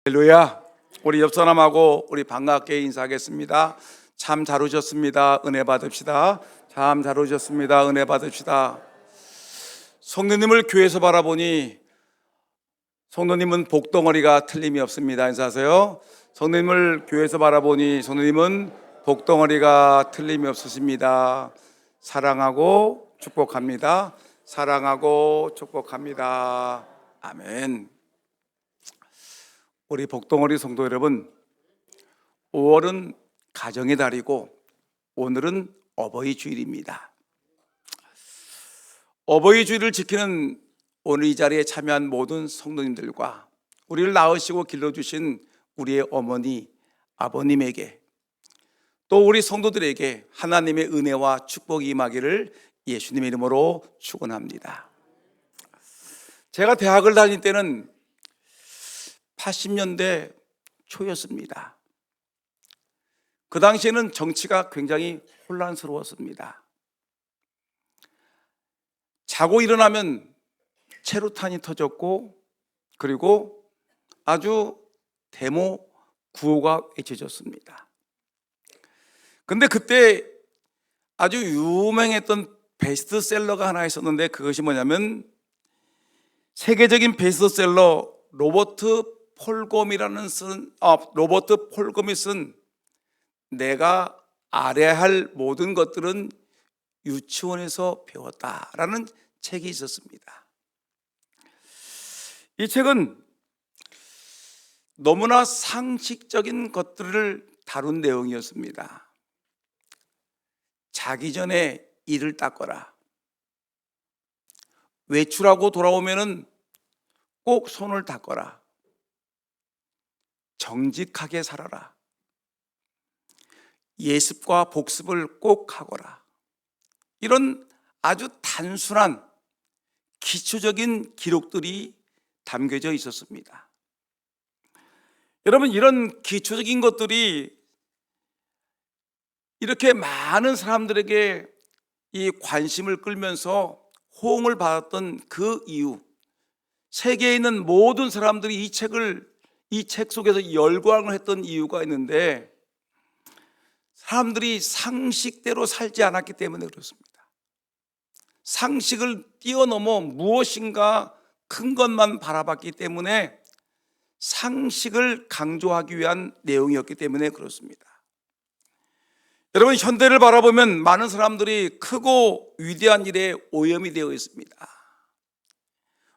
할렐루야. 우리 옆 사람하고 우리 반갑게 인사하겠습니다. 참 잘 오셨습니다. 은혜 받읍시다. 참 잘 오셨습니다. 은혜 받읍시다. 성도님을 교회에서 바라보니 성도님은 복덩어리가 틀림이 없습니다. 인사하세요. 성도님을 교회에서 바라보니 성도님은 복덩어리가 틀림이 없으십니다. 사랑하고 축복합니다. 사랑하고 축복합니다. 아멘. 우리 복덩어리 성도 여러분, 5월은 가정의 달이고 오늘은 어버이 주일입니다. 어버이 주일을 지키는 오늘 이 자리에 참여한 모든 성도님들과 우리를 낳으시고 길러주신 우리의 어머니, 아버님에게 또 우리 성도들에게 하나님의 은혜와 축복이 임하기를 예수님의 이름으로 축원합니다. 제가 대학을 다닐 때는 80년대 초였습니다. 그 당시에는 정치가 굉장히 혼란스러웠습니다. 자고 일어나면 체류탄이 터졌고, 그리고 아주 데모 구호가 외쳐졌습니다. 근데 그때 아주 유명했던 베스트셀러가 하나 있었는데, 그것이 뭐냐면 세계적인 베스트셀러 로버트 폴검이 쓴 내가 알아야 할 모든 것들은 유치원에서 배웠다라는 책이 있었습니다. 이 책은 너무나 상식적인 것들을 다룬 내용이었습니다. 자기 전에 이를 닦거라. 외출하고 돌아오면은 꼭 손을 닦거라. 정직하게 살아라. 예습과 복습을 꼭 하거라. 이런 아주 단순한 기초적인 기록들이 담겨져 있었습니다. 여러분, 이런 기초적인 것들이 이렇게 많은 사람들에게 이 관심을 끌면서 호응을 받았던 그 이유, 세계에 있는 모든 사람들이 이 책 속에서 열광을 했던 이유가 있는데, 사람들이 상식대로 살지 않았기 때문에 그렇습니다. 상식을 뛰어넘어 무엇인가 큰 것만 바라봤기 때문에 상식을 강조하기 위한 내용이었기 때문에 그렇습니다. 여러분, 현대를 바라보면 많은 사람들이 크고 위대한 일에 오염이 되어 있습니다.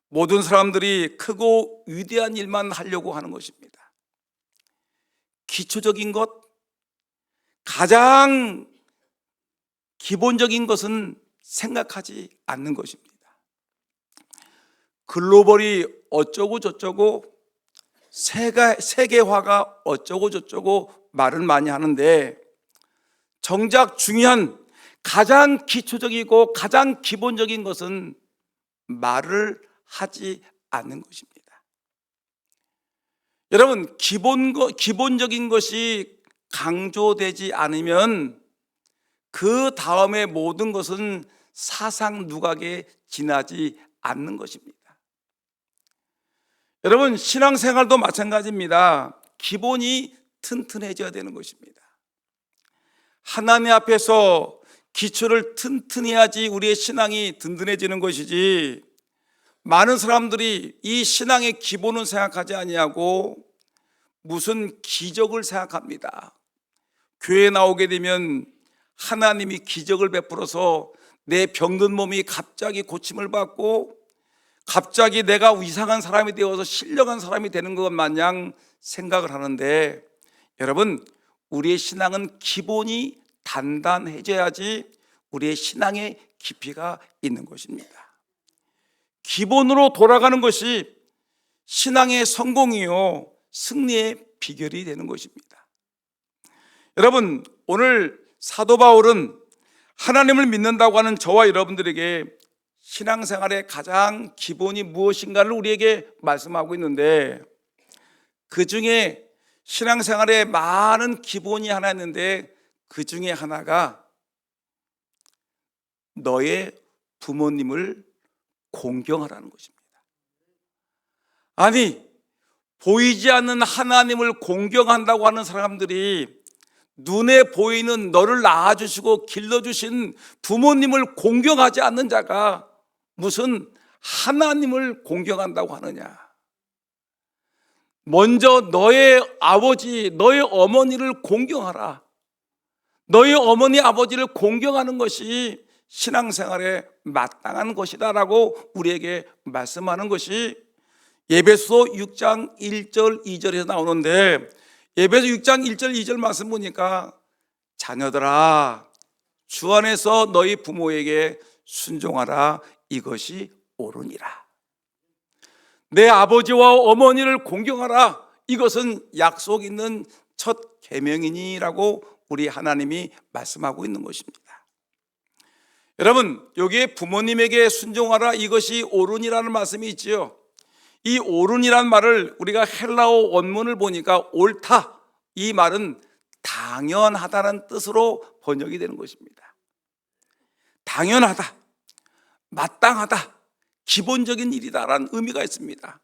모든 사람들이 크고 위대한 일만 하려고 하는 것입니다. 기초적인 것, 가장 기본적인 것은 생각하지 않는 것입니다. 글로벌이 어쩌고 저쩌고, 세계화가 어쩌고 저쩌고 말은 많이 하는데, 정작 중요한 가장 기초적이고 가장 기본적인 것은 말을 하지 않는 것입니다. 여러분, 기본적인 것이 강조되지 않으면 그 다음에 모든 것은 사상 누각에 지나지 않는 것입니다. 여러분, 신앙생활도 마찬가지입니다. 기본이 튼튼해져야 되는 것입니다. 하나님 앞에서 기초를 튼튼히 해야지 우리의 신앙이 든든해지는 것이지, 많은 사람들이 이 신앙의 기본은 생각하지 아니하고 무슨 기적을 생각합니다. 교회에 나오게 되면 하나님이 기적을 베풀어서 내 병든 몸이 갑자기 고침을 받고 갑자기 내가 이상한 사람이 되어서 신령한 사람이 되는 것 마냥 생각을 하는데, 여러분, 우리의 신앙은 기본이 단단해져야지 우리의 신앙의 깊이가 있는 것입니다. 기본으로 돌아가는 것이 신앙의 성공이요, 승리의 비결이 되는 것입니다. 여러분, 오늘 사도 바울은 하나님을 믿는다고 하는 저와 여러분들에게 신앙생활의 가장 기본이 무엇인가를 우리에게 말씀하고 있는데, 그 중에 신앙생활에 많은 기본이 하나 있는데, 그 중에 하나가 너의 부모님을 공경하라는 것입니다. 아니, 보이지 않는 하나님을 공경한다고 하는 사람들이 눈에 보이는 너를 낳아주시고 길러주신 부모님을 공경하지 않는 자가 무슨 하나님을 공경한다고 하느냐? 먼저 너의 아버지, 너의 어머니를 공경하라. 너의 어머니, 아버지를 공경하는 것이 신앙생활에 마땅한 것이다라고 우리에게 말씀하는 것이 에베소 6장 1절 2절에서 나오는데, 에베소 6장 1절 2절 말씀 보니까 자녀들아 주 안에서 너희 부모에게 순종하라, 이것이 옳으니라. 내 아버지와 어머니를 공경하라, 이것은 약속 있는 첫 계명이니라고 우리 하나님이 말씀하고 있는 것입니다. 여러분, 여기에 부모님에게 순종하라, 이것이 옳으니라는 말씀이 있지요. 이 옳으니라는 말을 우리가 헬라어 원문을 보니까 옳다, 이 말은 당연하다는 뜻으로 번역이 되는 것입니다. 당연하다, 마땅하다, 기본적인 일이다라는 의미가 있습니다.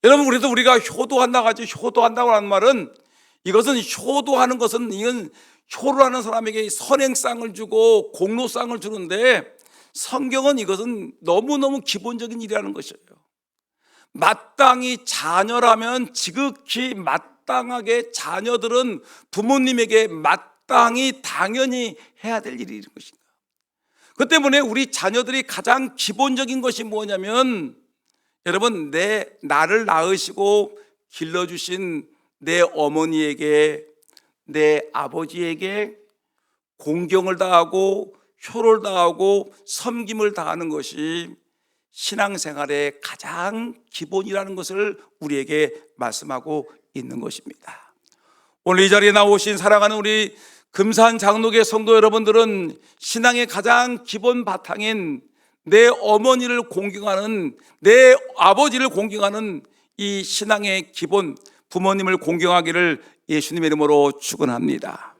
여러분, 그래도 우리가 효도한다고 하죠. 효도한다고 하는 말은, 이것은 효도하는 것은, 이건 효를 하는 사람에게 선행상을 주고 공로상을 주는데, 성경은 이것은 너무너무 기본적인 일이라는 것이에요. 마땅히 자녀라면 지극히 마땅하게 자녀들은 부모님에게 마땅히 당연히 해야 될 일인 것인가. 그 때문에 우리 자녀들이 가장 기본적인 것이 뭐냐면, 여러분, 나를 낳으시고 길러주신 내 어머니에게, 내 아버지에게 공경을 다하고 효를 다하고 섬김을 다하는 것이 신앙생활의 가장 기본이라는 것을 우리에게 말씀하고 있는 것입니다. 오늘 이 자리에 나오신 사랑하는 우리 금산 장로교 성도 여러분들은 신앙의 가장 기본 바탕인 내 어머니를 공경하는, 내 아버지를 공경하는 이 신앙의 기본, 부모님을 공경하기를 예수님의 이름으로 축원합니다.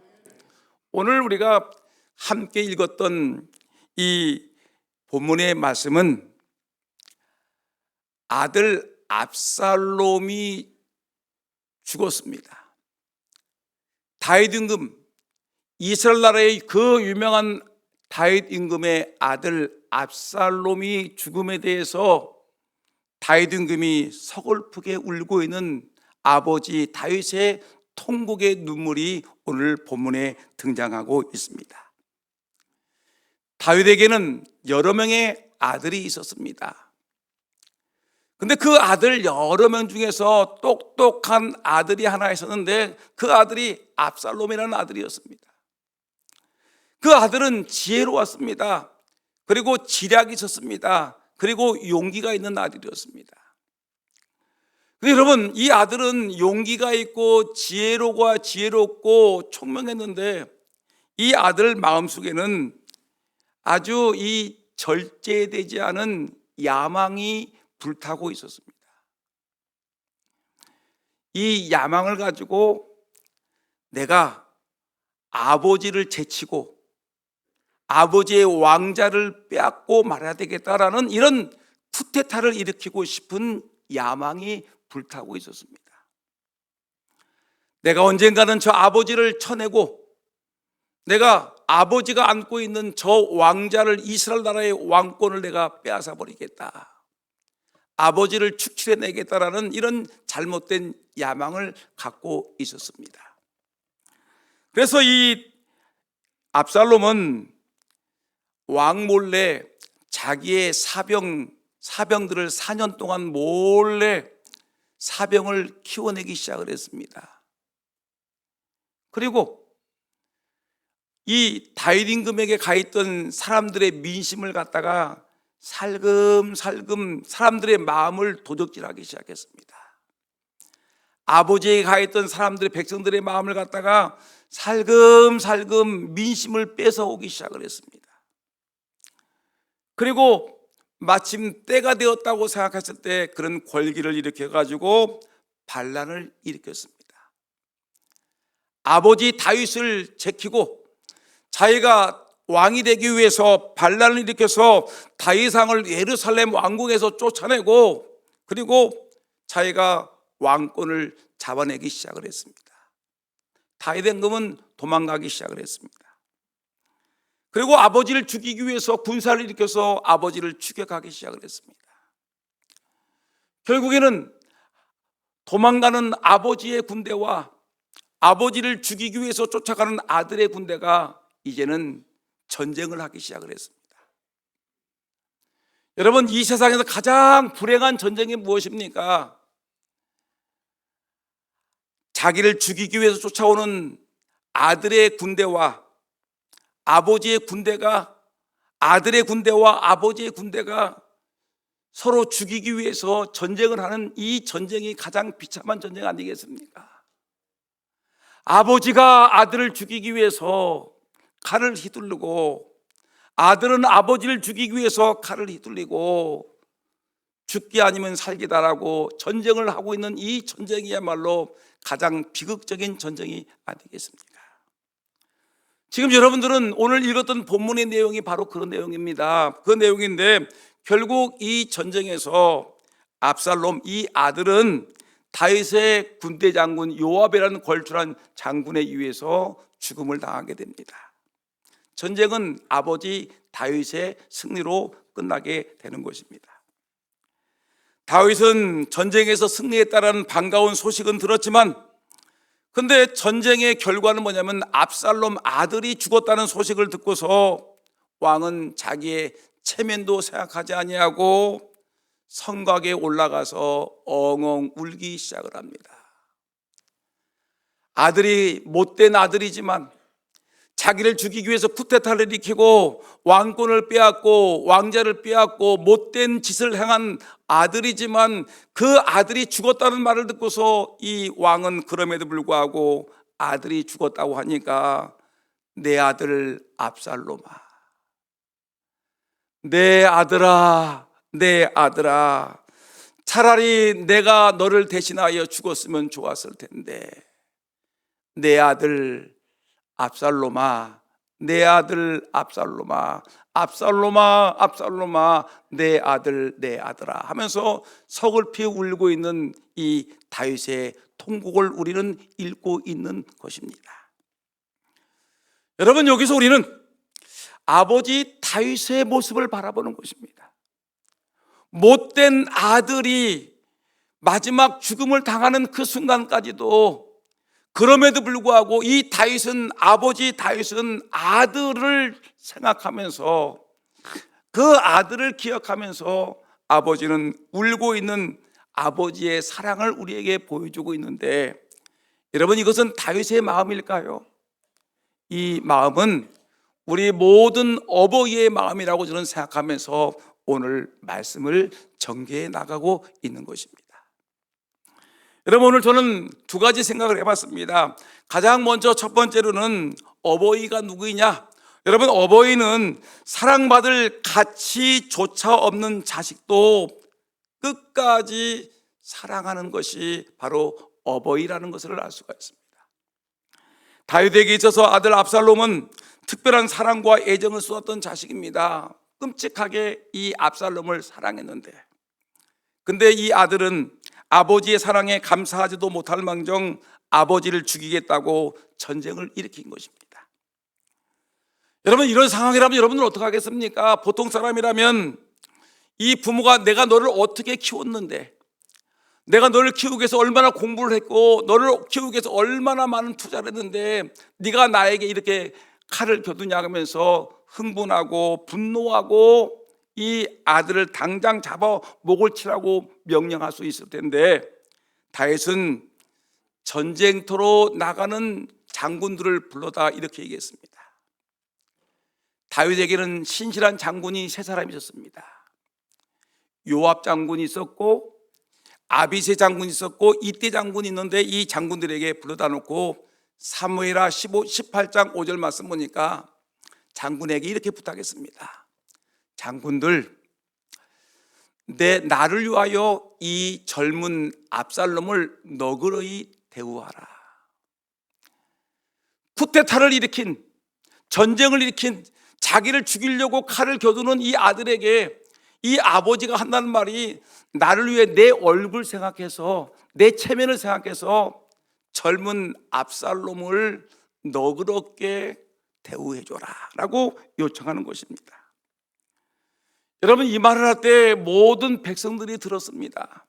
오늘 우리가 함께 읽었던 이 본문의 말씀은 아들 압살롬이 죽었습니다. 다윗 임금, 이스라엘 나라의 그 유명한 다윗 임금의 아들 압살롬이 죽음에 대해서 다윗 임금이 서글프게 울고 있는 아버지 다윗의 통곡의 눈물이 오늘 본문에 등장하고 있습니다. 다윗에게는 여러 명의 아들이 있었습니다. 근데 그 아들 여러 명 중에서 똑똑한 아들이 하나 있었는데, 그 아들이 압살롬이라는 아들이었습니다. 그 아들은 지혜로웠습니다. 그리고 지략이 있었습니다. 그리고 용기가 있는 아들이었습니다. 근데 여러분, 이 아들은 용기가 있고 지혜롭고 총명했는데, 이 아들 마음속에는 아주 이 절제되지 않은 야망이 불타고 있었습니다. 이 야망을 가지고 내가 아버지를 제치고 아버지의 왕자를 빼앗고 말아야 되겠다라는 이런 쿠데타를 일으키고 싶은 야망이 불타고 있었습니다. 내가 언젠가는 저 아버지를 쳐내고 내가 아버지가 안고 있는 저 왕자를, 이스라엘 나라의 왕권을 내가 빼앗아 버리겠다, 아버지를 축출해내겠다라는 이런 잘못된 야망을 갖고 있었습니다. 그래서 이 압살롬은 왕 몰래 자기의 사병들을 4년 동안 몰래 사병을 키워내기 시작을 했습니다. 그리고 이 다윗 임금에게 가 있던 사람들의 민심을 갖다가 살금살금 사람들의 마음을 도적질하기 시작했습니다. 아버지에게 가 있던 사람들의, 백성들의 마음을 갖다가 살금살금 민심을 뺏어오기 시작을 했습니다. 그리고 마침 때가 되었다고 생각했을 때 그런 권기를 일으켜가지고 반란을 일으켰습니다. 아버지 다윗을 제키고 자기가 왕이 되기 위해서 반란을 일으켜서 다윗 왕을 예루살렘 왕궁에서 쫓아내고, 그리고 자기가 왕권을 잡아내기 시작을 했습니다. 다윗 임금은 도망가기 시작을 했습니다. 그리고 아버지를 죽이기 위해서 군사를 일으켜서 아버지를 추격하기 시작을 했습니다. 결국에는 도망가는 아버지의 군대와 아버지를 죽이기 위해서 쫓아가는 아들의 군대가 이제는 전쟁을 하기 시작을 했습니다. 여러분, 이 세상에서 가장 불행한 전쟁이 무엇입니까? 자기를 죽이기 위해서 쫓아오는 아들의 군대와 아버지의 군대가, 아들의 군대와 아버지의 군대가 서로 죽이기 위해서 전쟁을 하는 이 전쟁이 가장 비참한 전쟁 아니겠습니까? 아버지가 아들을 죽이기 위해서 칼을 휘두르고, 아들은 아버지를 죽이기 위해서 칼을 휘둘리고, 죽기 아니면 살기다라고 전쟁을 하고 있는 이 전쟁이야말로 가장 비극적인 전쟁이 아니겠습니까? 지금 여러분들은 오늘 읽었던 본문의 내용이 바로 그런 내용입니다. 그 내용인데, 결국 이 전쟁에서 압살롬, 이 아들은 다윗의 군대 장군 요압이라는 걸출한 장군에 의해서 죽음을 당하게 됩니다. 전쟁은 아버지 다윗의 승리로 끝나게 되는 것입니다. 다윗은 전쟁에서 승리했다라는 반가운 소식은 들었지만, 근데 전쟁의 결과는 뭐냐면 압살롬 아들이 죽었다는 소식을 듣고서 왕은 자기의 체면도 생각하지 아니하고 성곽에 올라가서 엉엉 울기 시작을 합니다. 아들이 못된 아들이지만, 자기를 죽이기 위해서 쿠데타를 일으키고 왕권을 빼앗고 왕자를 빼앗고 못된 짓을 행한 아들이지만, 그 아들이 죽었다는 말을 듣고서 이 왕은 그럼에도 불구하고 아들이 죽었다고 하니까, 내 아들 압살롬아, 내 아들아, 내 아들아, 차라리 내가 너를 대신하여 죽었으면 좋았을 텐데, 내 아들 압살롬아, 내 아들 압살롬아, 압살롬아, 압살롬아, 내 아들, 내 아들아 하면서 서글피 울고 있는 이 다윗의 통곡을 우리는 읽고 있는 것입니다. 여러분, 여기서 우리는 아버지 다윗의 모습을 바라보는 것입니다. 못된 아들이 마지막 죽음을 당하는 그 순간까지도, 그럼에도 불구하고 이 다윗은, 아버지 다윗은 아들을 생각하면서, 그 아들을 기억하면서 아버지는 울고 있는 아버지의 사랑을 우리에게 보여주고 있는데, 여러분, 이것은 다윗의 마음일까요? 이 마음은 우리 모든 어버이의 마음이라고 저는 생각하면서 오늘 말씀을 전개해 나가고 있는 것입니다. 여러분, 오늘 저는 두 가지 생각을 해봤습니다. 가장 먼저 첫 번째로는 어버이가 누구이냐? 여러분, 어버이는 사랑받을 가치조차 없는 자식도 끝까지 사랑하는 것이 바로 어버이라는 것을 알 수가 있습니다. 다윗에게 있어서 아들 압살롬은 특별한 사랑과 애정을 쏟았던 자식입니다. 끔찍하게 이 압살롬을 사랑했는데, 근데 이 아들은 아버지의 사랑에 감사하지도 못할 망정 아버지를 죽이겠다고 전쟁을 일으킨 것입니다. 여러분, 이런 상황이라면 여러분은 어떻게 하겠습니까? 보통 사람이라면 이 부모가 내가 너를 어떻게 키웠는데, 내가 너를 키우기 위해서 얼마나 공부를 했고 너를 키우기 위해서 얼마나 많은 투자를 했는데 네가 나에게 이렇게 칼을 겨두냐 하면서 흥분하고 분노하고 이 아들을 당장 잡아 목을 치라고 명령할 수 있을 텐데, 다윗은 전쟁터로 나가는 장군들을 불러다 이렇게 얘기했습니다. 다윗에게는 신실한 장군이 세 사람이 있었습니다. 요압 장군이 있었고, 아비새 장군이 있었고, 이떼 장군이 있는데, 이 장군들에게 불러다 놓고 사무엘하 18장 5절 말씀 보니까 장군에게 이렇게 부탁했습니다. 장군들, 나를 위하여 이 젊은 압살롬을 너그러이 대우하라. 쿠데타를 일으킨, 전쟁을 일으킨, 자기를 죽이려고 칼을 겨두는 이 아들에게 이 아버지가 한다는 말이 나를 위해 내 얼굴 생각해서, 내 체면을 생각해서 젊은 압살롬을 너그럽게 대우해줘라 라고 요청하는 것입니다. 여러분, 이 말을 할 때 모든 백성들이 들었습니다.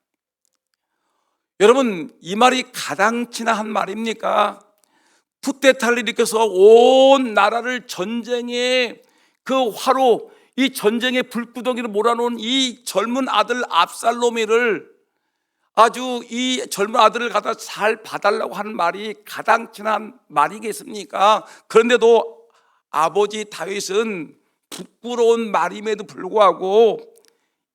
여러분, 이 말이 가당치나 한 말입니까? 푸테타를 일으켜서 온 나라를 전쟁의 그 화로, 이 전쟁의 불구덩이를 몰아놓은 이 젊은 아들 압살롬이를, 아주 이 젊은 아들을 갖다 잘 봐달라고 하는 말이 가당치나 한 말이겠습니까? 그런데도 아버지 다윗은 부끄러운 말임에도 불구하고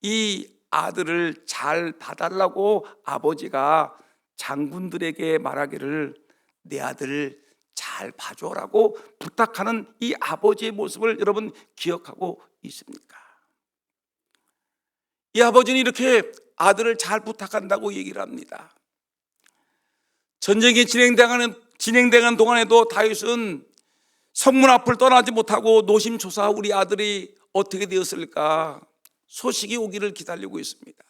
이 아들을 잘 봐달라고 아버지가 장군들에게 말하기를 내 아들을 잘 봐줘라고 부탁하는 이 아버지의 모습을 여러분 기억하고 있습니까? 이 아버지는 이렇게 아들을 잘 부탁한다고 얘기를 합니다. 전쟁이 진행되는 동안에도 다윗은 성문 앞을 떠나지 못하고 노심초사 우리 아들이 어떻게 되었을까 소식이 오기를 기다리고 있습니다.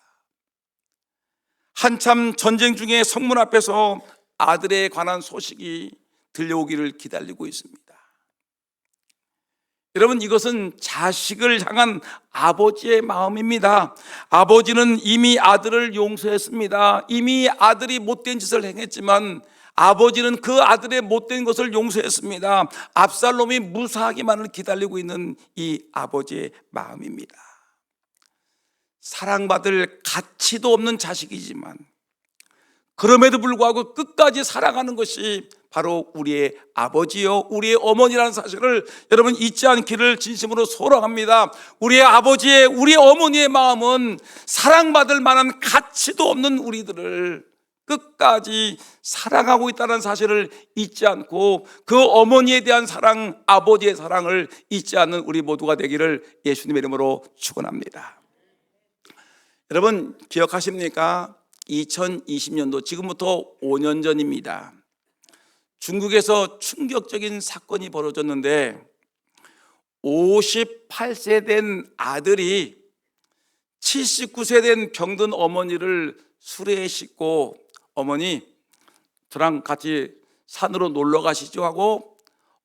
한참 전쟁 중에 성문 앞에서 아들에 관한 소식이 들려오기를 기다리고 있습니다. 여러분, 이것은 자식을 향한 아버지의 마음입니다. 아버지는 이미 아들을 용서했습니다. 이미 아들이 못된 짓을 행했지만 아버지는 그 아들의 못된 것을 용서했습니다. 압살롬이 무사하기만을 기다리고 있는 이 아버지의 마음입니다. 사랑받을 가치도 없는 자식이지만 그럼에도 불구하고 끝까지 사랑하는 것이 바로 우리의 아버지요 우리의 어머니라는 사실을 여러분 잊지 않기를 진심으로 소망합니다. 우리의 아버지의, 우리 어머니의 마음은 사랑받을 만한 가치도 없는 우리들을 끝까지 사랑하고 있다는 사실을 잊지 않고 그 어머니에 대한 사랑, 아버지의 사랑을 잊지 않는 우리 모두가 되기를 예수님의 이름으로 축원합니다. 여러분, 기억하십니까? 2020년도, 지금부터 5년 전입니다. 중국에서 충격적인 사건이 벌어졌는데 58세 된 아들이 79세 된 병든 어머니를 수레에 싣고 어머니 저랑 같이 산으로 놀러 가시죠 하고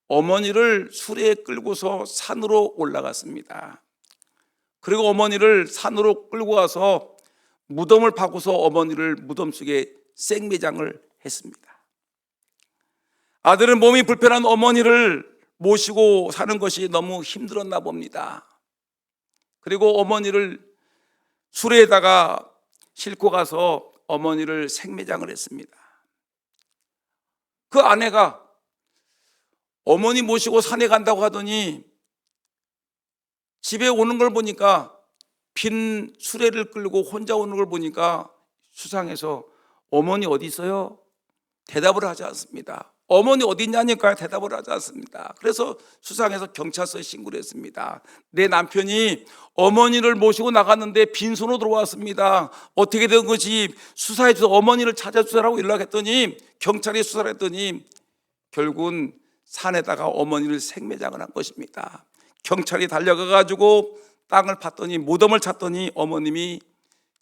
어머니를 수레에 끌고서 산으로 올라갔습니다. 그리고 어머니를 산으로 끌고 가서 무덤을 파고서 어머니를 무덤 속에 생매장을 했습니다. 아들은 몸이 불편한 어머니를 모시고 사는 것이 너무 힘들었나 봅니다. 그리고 어머니를 수레에다가 싣고 가서 어머니를 생매장을 했습니다. 그 아내가 어머니 모시고 산에 간다고 하더니 집에 오는 걸 보니까 빈 수레를 끌고 혼자 오는 걸 보니까 수상해서 어머니 어디 있어요? 대답을 하지 않습니다. 어머니 어디 있냐니까 대답을 하지 않습니다. 그래서 수상해서 경찰서에 신고를 했습니다. 내 남편이 어머니를 모시고 나갔는데 빈손으로 들어왔습니다. 어떻게 된 것이 수사해 주세요. 어머니를 찾아주세요라고 연락했더니 경찰이 수사를 했더니 결국은 산에다가 어머니를 생매장을 한 것입니다. 경찰이 달려가 가지고 땅을 팠더니 무덤을 찾더니 어머님이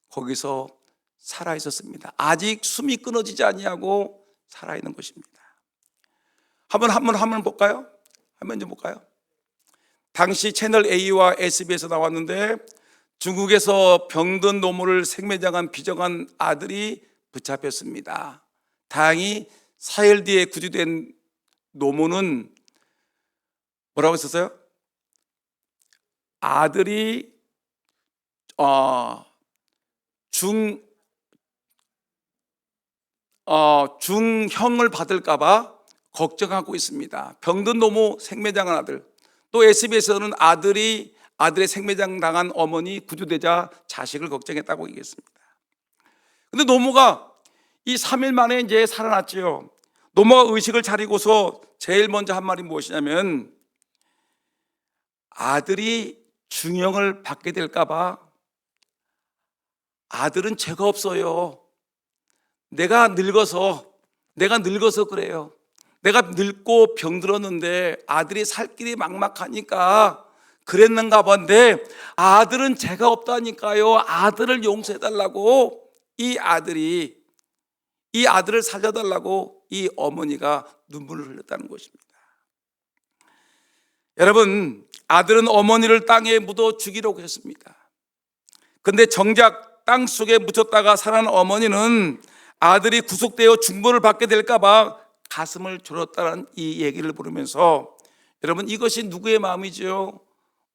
거기서 살아 있었습니다. 아직 숨이 끊어지지 아니하고 살아 있는 것입니다. 한번 볼까요? 한번 좀 볼까요? 당시 채널 A와 SBS에서 나왔는데 중국에서 병든 노모를 생매장한 비정한 아들이 붙잡혔습니다. 다행히 4일 뒤에 구조된 노모는 뭐라고 했었어요? 아들이 중형을 받을까 봐 걱정하고 있습니다. 병든 노모 생매장한 아들, 또 SBS는 아들의 생매장 당한 어머니 구조되자 자식을 걱정했다고 얘기했습니다. 근데 노모가 이 3일 만에 이제 살아났지요. 노모가 의식을 차리고서 제일 먼저 한 말이 무엇이냐면 아들이 중형을 받게 될까 봐 아들은 죄가 없어요. 내가 늙어서 그래요. 내가 늙고 병들었는데 아들이 살 길이 막막하니까 그랬는가 본데 아들은 죄가 없다니까요. 아들을 용서해달라고 이 아들을 살려달라고 이 어머니가 눈물을 흘렸다는 것입니다. 여러분, 아들은 어머니를 땅에 묻어 죽이려고 했습니다. 근데 정작 땅 속에 묻혔다가 살아난 어머니는 아들이 구속되어 중벌을 받게 될까 봐 가슴을 졸였다는 이 얘기를 부르면서, 여러분, 이것이 누구의 마음이죠?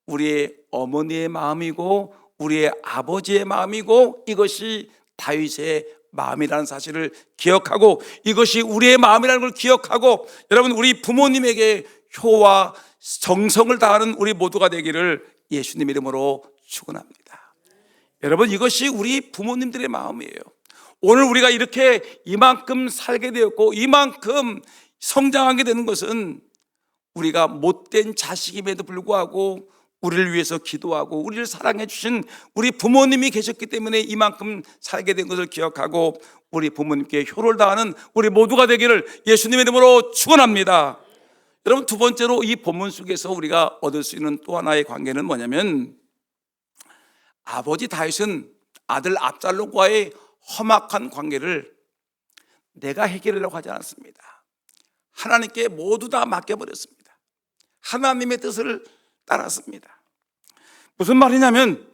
우리의 어머니의 마음이고 우리의 아버지의 마음이고 이것이 다윗의 마음이라는 사실을 기억하고, 이것이 우리의 마음이라는 걸 기억하고, 여러분, 우리 부모님에게 효와 정성을 다하는 우리 모두가 되기를 예수님 이름으로 축원합니다. 여러분, 이것이 우리 부모님들의 마음이에요. 오늘 우리가 이렇게 이만큼 살게 되었고 이만큼 성장하게 되는 것은 우리가 못된 자식임에도 불구하고 우리를 위해서 기도하고 우리를 사랑해 주신 우리 부모님이 계셨기 때문에 이만큼 살게 된 것을 기억하고 우리 부모님께 효를 다하는 우리 모두가 되기를 예수님의 이름으로 축원합니다. 여러분, 두 번째로 이 본문 속에서 우리가 얻을 수 있는 또 하나의 관계는 뭐냐면, 아버지 다윗은 아들 압살롬과의 험악한 관계를 내가 해결하려고 하지 않았습니다. 하나님께 모두 다 맡겨버렸습니다. 하나님의 뜻을 따랐습니다. 무슨 말이냐면,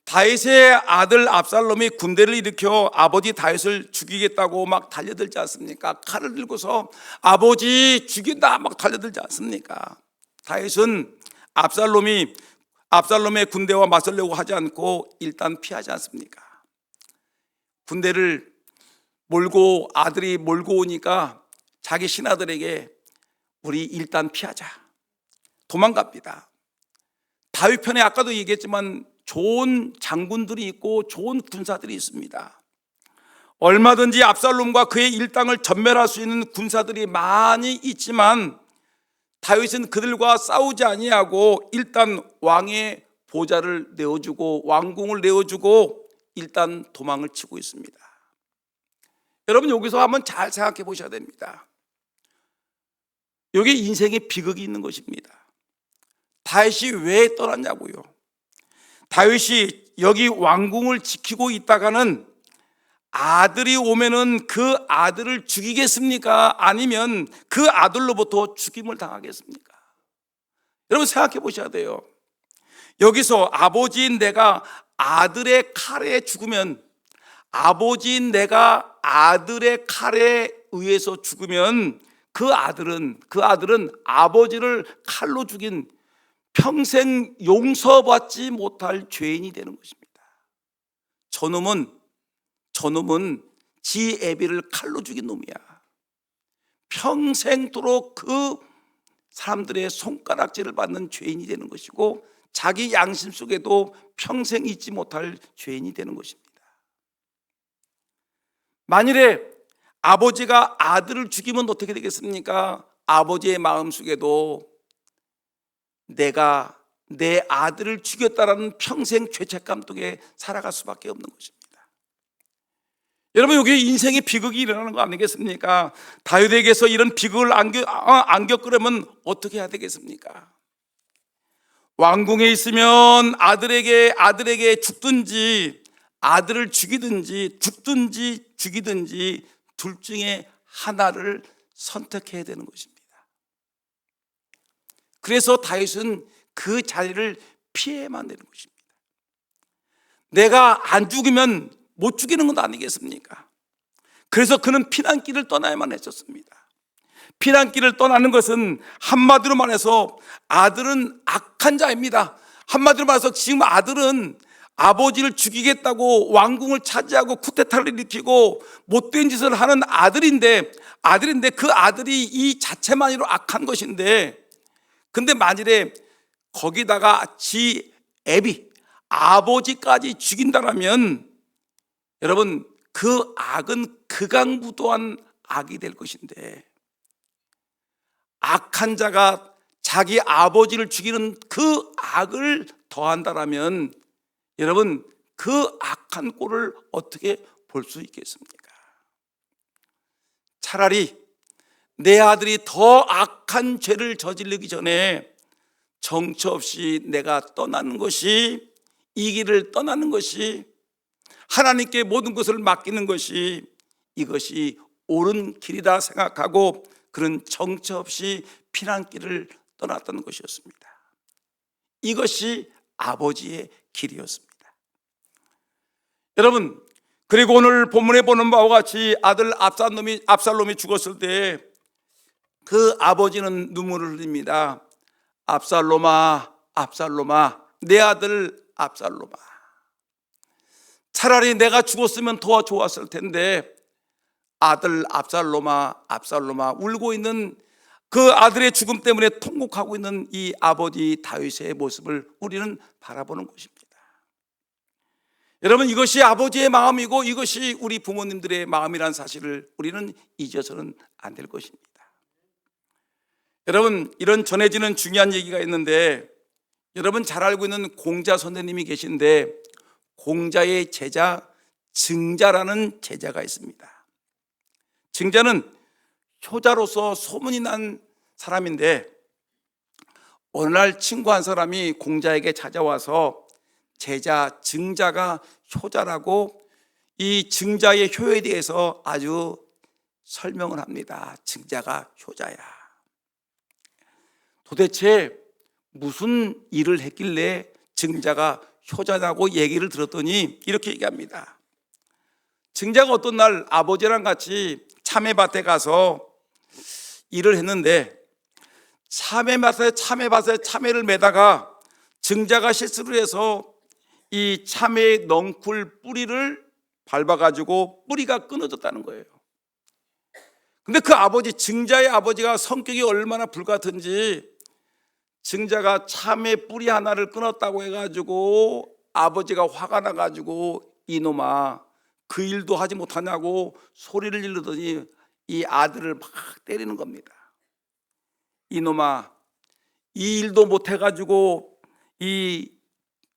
다윗의 아들 압살롬이 군대를 일으켜 아버지 다윗을 죽이겠다고 막 달려들지 않습니까? 칼을 들고서 아버지 죽인다 막 달려들지 않습니까? 다윗은 압살롬의 군대와 맞서려고 하지 않고 일단 피하지 않습니까? 군대를 아들이 몰고 오니까 자기 신하들에게 우리 일단 피하자, 도망갑니다. 다윗 편에 아까도 얘기했지만 좋은 장군들이 있고 좋은 군사들이 있습니다. 얼마든지 압살롬과 그의 일당을 전멸할 수 있는 군사들이 많이 있지만 다윗은 그들과 싸우지 아니하고 일단 왕의 보좌를 내어주고 왕궁을 내어주고 일단 도망을 치고 있습니다. 여러분, 여기서 한번 잘 생각해 보셔야 됩니다. 여기 인생의 비극이 있는 것입니다. 다윗이 왜 떠났냐고요? 다윗이 여기 왕궁을 지키고 있다가는 아들이 오면은 그 아들을 죽이겠습니까? 아니면 그 아들로부터 죽임을 당하겠습니까? 여러분, 생각해 보셔야 돼요. 여기서 아버지인 내가 아들의 칼에 죽으면, 아버지인 내가 아들의 칼에 의해서 죽으면 그 아들은 아버지를 칼로 죽인 평생 용서받지 못할 죄인이 되는 것입니다. 저놈은 지 애비를 칼로 죽인 놈이야. 평생도록 그 사람들의 손가락질을 받는 죄인이 되는 것이고 자기 양심 속에도 평생 잊지 못할 죄인이 되는 것입니다. 만일에 아버지가 아들을 죽이면 어떻게 되겠습니까? 아버지의 마음속에도 내가 내 아들을 죽였다라는 평생 죄책감 속에 살아갈 수밖에 없는 것입니다. 여러분, 여기 인생의 비극이 일어나는 거 아니겠습니까? 다윗에게서 이런 비극을 안 겪으려면 어떻게 해야 되겠습니까? 왕궁에 있으면 아들에게 죽든지 아들을 죽이든지 죽이든지 둘 중에 하나를 선택해야 되는 것입니다. 그래서 다윗은 그 자리를 피해야만 되는 것입니다. 내가 안 죽이면 못 죽이는 건 아니겠습니까? 그래서 그는 피난길을 떠나야만 했었습니다. 피난길을 떠나는 것은 한마디로 말해서 아들은 악한 자입니다. 한마디로 말해서 지금 아들은 아버지를 죽이겠다고 왕궁을 차지하고 쿠데타를 일으키고 못된 짓을 하는 아들인데 그 아들이 이 자체만으로 악한 것인데, 근데 만일에 거기다가 지 애비 아버지까지 죽인다라면 여러분, 그 악은 극악무도한 악이 될 것인데, 악한 자가 자기 아버지를 죽이는 그 악을 더한다라면 여러분, 그 악한 꼴을 어떻게 볼 수 있겠습니까? 차라리 내 아들이 더 악한 죄를 저지르기 전에 정처 없이 내가 떠나는 것이, 이 길을 떠나는 것이, 하나님께 모든 것을 맡기는 것이, 이것이 옳은 길이다 생각하고 그런 정처 없이 피난길을 떠났던 것이었습니다. 이것이 아버지의 길이었습니다. 여러분, 그리고 오늘 본문에 보는 바와 같이 아들 압살롬이 죽었을 때 그 아버지는 눈물을 흘립니다. 압살롬아, 압살롬아, 내 아들 압살롬아, 차라리 내가 죽었으면 더 좋았을 텐데, 아들 압살롬아, 압살롬아, 울고 있는 그 아들의 죽음 때문에 통곡하고 있는 이 아버지 다윗의 모습을 우리는 바라보는 것입니다. 여러분, 이것이 아버지의 마음이고 이것이 우리 부모님들의 마음이라는 사실을 우리는 잊어서는 안 될 것입니다. 여러분, 이런 전해지는 중요한 얘기가 있는데, 여러분 잘 알고 있는 공자 선생님이 계신데, 공자의 제자 증자라는 제자가 있습니다. 증자는 효자로서 소문이 난 사람인데, 어느 날 친구 한 사람이 공자에게 찾아와서 제자 증자가 효자라고 이 증자의 효에 대해서 아주 설명을 합니다. 증자가 효자야. 도대체 무슨 일을 했길래 증자가 효자라고 얘기를 들었더니 이렇게 얘기합니다. 증자가 어떤 날 아버지랑 같이 참외밭에 가서 일을 했는데, 참외밭에 참외를 매다가 증자가 실수를 해서 이 참외 넝쿨 뿌리를 밟아가지고 뿌리가 끊어졌다는 거예요. 근데 그 아버지, 증자의 아버지가 성격이 얼마나 불같은지, 증자가 참외 뿌리 하나를 끊었다고 해가지고 아버지가 화가 나가지고 이놈아 그 일도 하지 못하냐고 소리를 지르더니 이 아들을 막 때리는 겁니다. 이놈아, 이 일도 못해가지고 이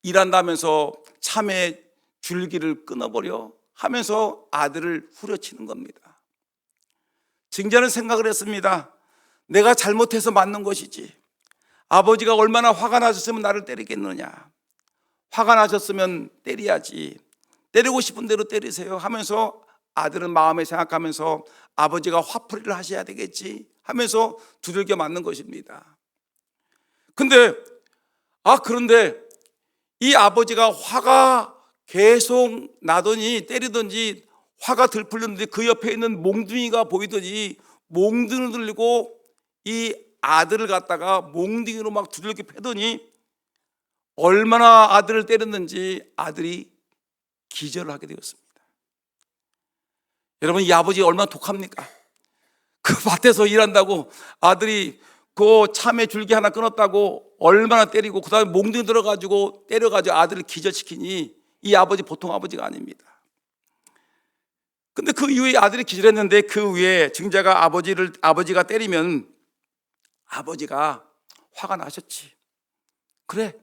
일한다면서 참외 줄기를 끊어버려 하면서 아들을 후려치는 겁니다. 증자는 생각을 했습니다. 내가 잘못해서 맞는 것이지, 아버지가 얼마나 화가 나셨으면 나를 때리겠느냐, 화가 나셨으면 때려야지, 때리고 싶은 대로 때리세요 하면서 아들은 마음에 생각하면서 아버지가 화풀이를 하셔야 되겠지 하면서 두들겨 맞는 것입니다. 그런데 이 아버지가 화가 계속 나더니 때리든지 화가 들풀렸는데 그 옆에 있는 몽둥이가 보이더니 몽둥이를 들고 이 아들을 갖다가 몽둥이로 막 두들겨 패더니 얼마나 아들을 때렸는지 아들이 기절을 하게 되었습니다. 여러분, 이 아버지 얼마나 독합니까? 그 밭에서 일한다고 아들이 그 참외 줄기 하나 끊었다고 얼마나 때리고 그 다음에 몽둥이 들어가지고 때려가지고 아들을 기절시키니 이 아버지 보통 아버지가 아닙니다. 근데 그 이후에 아들이 기절했는데 그 위에 증자가 아버지가 때리면 아버지가 화가 나셨지. 그래,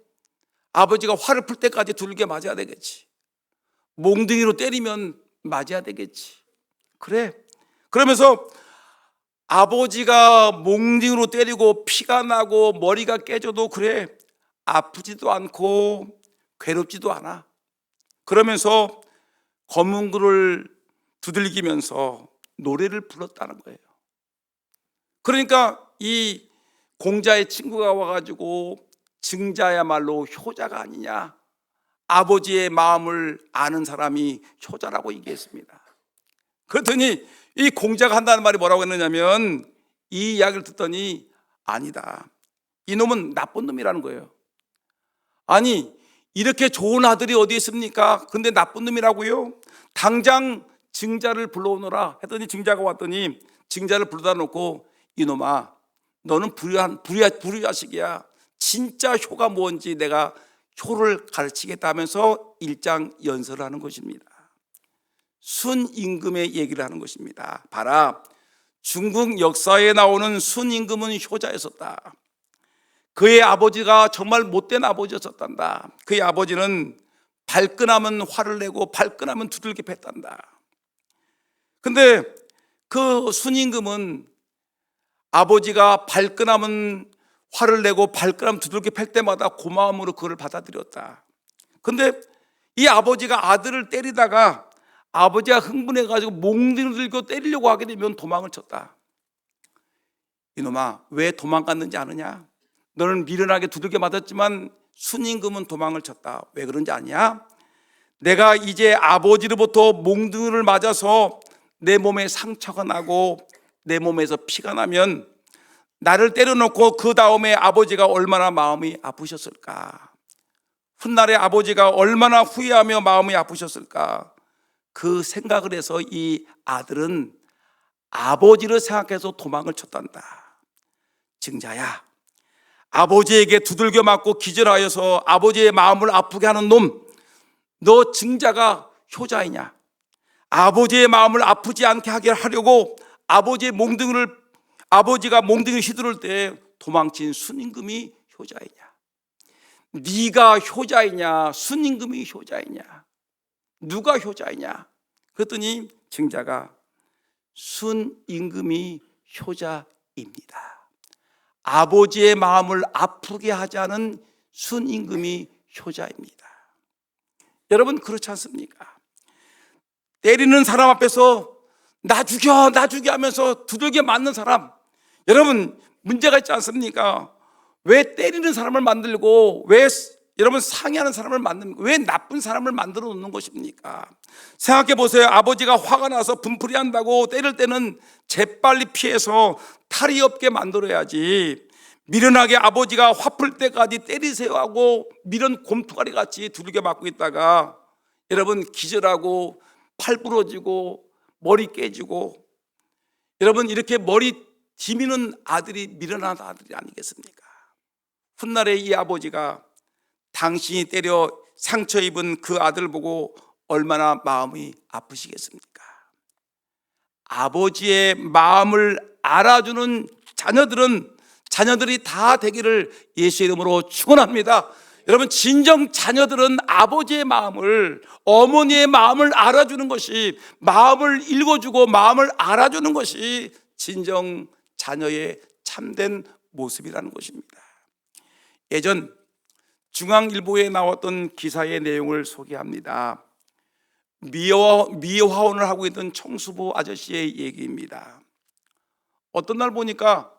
아버지가 화를 풀 때까지 두들겨 맞아야 되겠지. 몽둥이로 때리면 맞아야 되겠지. 그래, 그러면서 아버지가 몽둥이로 때리고 피가 나고 머리가 깨져도 그래, 아프지도 않고 괴롭지도 않아. 그러면서 검은 글을 두들기면서 노래를 불렀다는 거예요. 그러니까 이 공자의 친구가 와가지고 증자야말로 효자가 아니냐, 아버지의 마음을 아는 사람이 효자라고 얘기했습니다. 그랬더니 이 공자가 한다는 말이 뭐라고 했느냐면, 이 이야기를 듣더니 아니다, 이놈은 나쁜 놈이라는 거예요. 아니, 이렇게 좋은 아들이 어디 있습니까? 근데 나쁜 놈이라고요? 당장 증자를 불러오너라 했더니 증자가 왔더니 증자를 불러다 놓고, 이놈아, 너는 불효자식이야. 진짜 효가 뭔지 내가 효를 가르치겠다 하면서 일장연설을 하는 것입니다. 순임금의 얘기를 하는 것입니다. 봐라, 중국 역사에 나오는 순임금은 효자였었다. 그의 아버지가 정말 못된 아버지였었단다. 그의 아버지는 발끈하면 화를 내고 발끈하면 두들겨 팼단다. 근데 그 순임금은 아버지가 발끈하면 화를 내고 발가락 두들겨 팰 때마다 고마움으로 그걸 받아들였다. 근데 이 아버지가 아들을 때리다가 아버지가 흥분해가지고 몽둥이를 들고 때리려고 하게 되면 도망을 쳤다. 이놈아, 왜 도망갔는지 아느냐? 너는 미련하게 두들겨 맞았지만 순임금은 도망을 쳤다. 왜 그런지 아냐? 내가 이제 아버지로부터 몽둥이를 맞아서 내 몸에 상처가 나고 내 몸에서 피가 나면 나를 때려놓고 그 다음에 아버지가 얼마나 마음이 아프셨을까? 훗날에 아버지가 얼마나 후회하며 마음이 아프셨을까? 그 생각을 해서 이 아들은 아버지를 생각해서 도망을 쳤단다. 증자야, 아버지에게 두들겨 맞고 기절하여서 아버지의 마음을 아프게 하는 놈, 너 증자가 효자이냐? 아버지의 마음을 아프지 않게 하게 하려고 아버지가 몽둥이를 휘두를 때 도망친 순임금이 효자이냐? 네가 효자이냐? 순임금이 효자이냐? 누가 효자이냐? 그랬더니 증자가 순임금이 효자입니다. 아버지의 마음을 아프게 하지 않은 순임금이 효자입니다. 여러분, 그렇지 않습니까? 때리는 사람 앞에서 나 죽여 하면서 두들겨 맞는 사람, 여러분 문제가 있지 않습니까? 왜 때리는 사람을 만들고 왜 여러분 상해하는 사람을 만듭니까? 왜 나쁜 사람을 만들어 놓는 것입니까? 생각해 보세요. 아버지가 화가 나서 분풀이 한다고 때릴 때는 재빨리 피해서 탈이 없게 만들어야지, 미련하게 아버지가 화풀 때까지 때리세요 하고 미련 곰투가리 같이 두들겨 맞고 있다가 여러분 기절하고 팔 부러지고 머리 깨지고, 여러분 이렇게 머리 디미는 아들이 미련한 아들이 아니겠습니까? 훗날에 이 아버지가 당신이 때려 상처 입은 그 아들 보고 얼마나 마음이 아프시겠습니까? 아버지의 마음을 알아주는 자녀들이 다 되기를 예수 이름으로 축원합니다. 여러분, 진정 자녀들은 아버지의 마음을, 어머니의 마음을 알아주는 것이, 마음을 읽어주고 마음을 알아주는 것이 진정 자녀의 참된 모습이라는 것입니다. 예전 중앙일보에 나왔던 기사의 내용을 소개합니다. 미화원을 하고 있던 청수부 아저씨의 얘기입니다. 어떤 날 보니까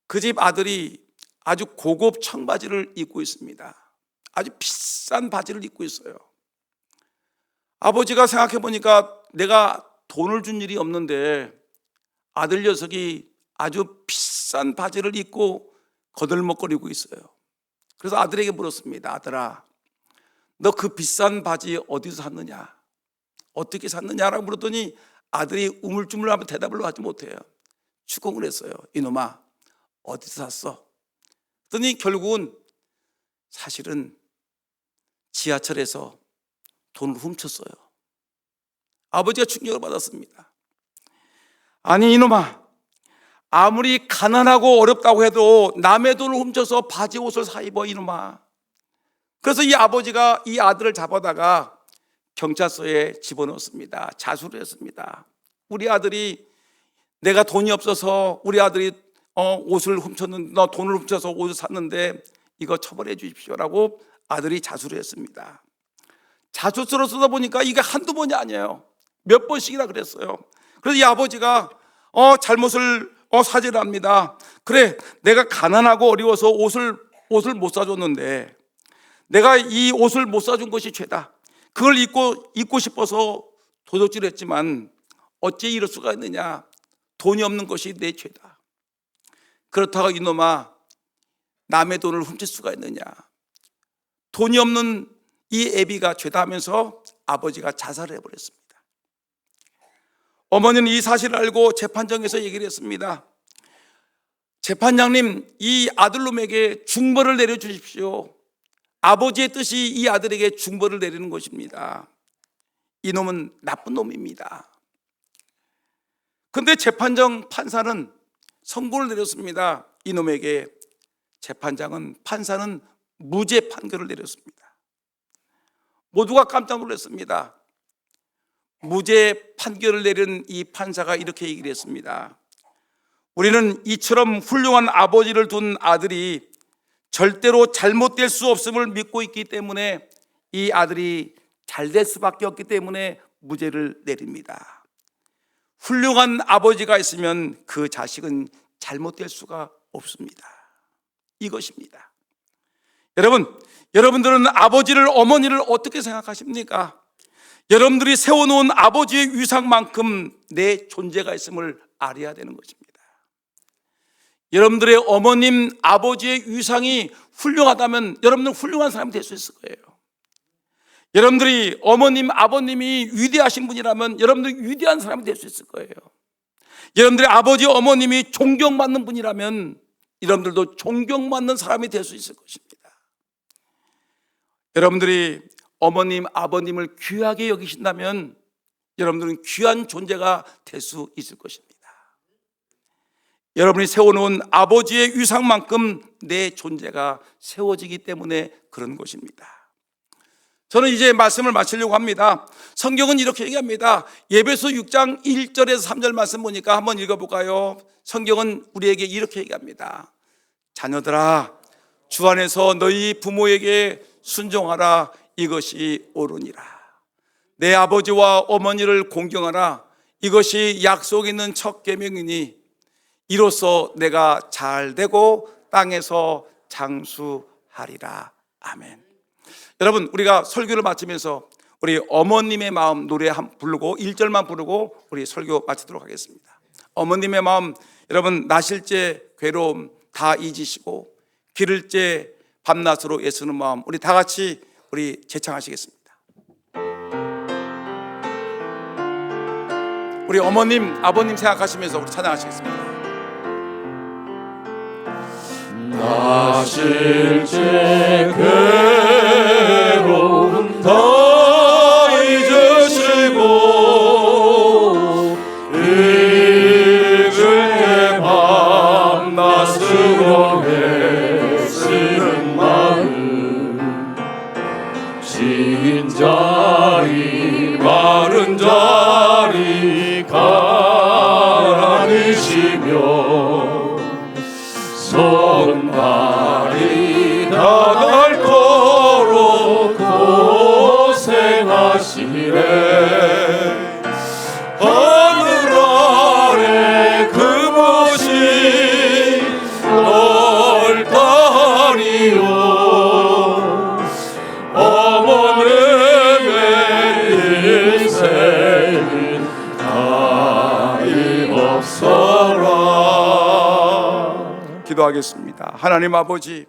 그 집 아들이 아주 고급 청바지를 입고 있습니다. 아주 비싼 바지를 입고 있어요. 아버지가 생각해 보니까 내가 돈을 준 일이 없는데 아들 녀석이 아주 비싼 바지를 입고 거들먹거리고 있어요. 그래서 아들에게 물었습니다. 아들아, 너 그 비싼 바지 어디서 샀느냐? 어떻게 샀느냐라고 물었더니 아들이 우물쭈물하면 대답을 하지 못해요. 추궁을 했어요. 이놈아, 어디서 샀어? 그랬더니 결국은 사실은 지하철에서 돈을 훔쳤어요. 아버지가 충격을 받았습니다. 아니 이놈아, 아무리 가난하고 어렵다고 해도 남의 돈을 훔쳐서 바지 옷을 사 입어 이놈아. 그래서 이 아버지가 이 아들을 잡아다가 경찰서에 집어넣었습니다. 자수를 했습니다. 우리 아들이, 내가 돈이 없어서 우리 아들이 옷을 훔쳤는데, 너 돈을 훔쳐서 옷을 샀는데 이거 처벌해 주십시오라고 아들이 자수를 했습니다. 자수서를 쓰다 보니까 이게 한두 번이 아니에요. 몇 번씩이나 그랬어요. 그래서 이 아버지가 잘못을 사죄합니다. 그래, 내가 가난하고 어려워서 옷을 못 사줬는데, 내가 이 옷을 못 사준 것이 죄다. 그걸 입고 싶어서 도둑질을 했지만 어째 이럴 수가 있느냐? 돈이 없는 것이 내 죄다. 그렇다고 이놈아, 남의 돈을 훔칠 수가 있느냐? 돈이 없는 이 애비가 죄다 하면서 아버지가 자살을 해버렸습니다. 어머니는 이 사실을 알고 재판정에서 얘기를 했습니다. 재판장님, 이 아들놈에게 중벌을 내려주십시오. 아버지의 뜻이 이 아들에게 중벌을 내리는 것입니다. 이놈은 나쁜 놈입니다. 그런데 재판정 판사는 선고를 내렸습니다. 이놈에게 판사는 무죄 판결을 내렸습니다. 모두가 깜짝 놀랐습니다. 무죄 판결을 내린 이 판사가 이렇게 얘기를 했습니다. 우리는 이처럼 훌륭한 아버지를 둔 아들이 절대로 잘못될 수 없음을 믿고 있기 때문에 이 아들이 잘될 수밖에 없기 때문에 무죄를 내립니다. 훌륭한 아버지가 있으면 그 자식은 잘못될 수가 없습니다. 이것입니다. 여러분들은 아버지를, 어머니를 어떻게 생각하십니까? 여러분들이 세워놓은 아버지의 위상만큼 내 존재가 있음을 알아야 되는 것입니다. 여러분들의 어머님, 아버지의 위상이 훌륭하다면 여러분들은 훌륭한 사람이 될 수 있을 거예요. 여러분들이 어머님, 아버님이 위대하신 분이라면 여러분들이 위대한 사람이 될 수 있을 거예요. 여러분들의 아버지, 어머님이 존경받는 분이라면 여러분들도 존경받는 사람이 될 수 있을 것입니다. 여러분들이 어머님, 아버님을 귀하게 여기신다면 여러분들은 귀한 존재가 될 수 있을 것입니다. 여러분이 세워놓은 아버지의 위상만큼 내 존재가 세워지기 때문에 그런 것입니다. 저는 이제 말씀을 마치려고 합니다. 성경은 이렇게 얘기합니다. 에베소 6장 1절에서 3절 말씀 보니까 한번 읽어볼까요? 성경은 우리에게 이렇게 얘기합니다. 자녀들아, 주 안에서 너희 부모에게 순종하라. 이것이 옳으니라. 내 아버지와 어머니를 공경하라. 이것이 약속 있는 첫 계명이니 이로써 내가 잘 되고 땅에서 장수하리라. 아멘. 여러분, 우리가 설교를 마치면서 우리 어머님의 마음 노래 한 부르고 1절만 부르고 우리 설교 마치도록 하겠습니다. 어머님의 마음, 여러분 나실제 괴로움 다 잊으시고 기를 제 밤낮으로 애쓰는 마음, 우리 다 같이 우리 제창하시겠습니다. 우리 어머님, 아버님 생각하시면서 우리 찬양하시겠습니다. 나실제 괴로움 다 잊으시고 잊을 때 밤낮으로 애쓰는 마음, 진 자리 마른 자리 가라니시며 손발이 다 닳도록 고생하시네. 하늘 아래 그곳이 넓다니요. 어머님의 인생은 다이 없어라. 기도하겠습니다. 하나님 아버지,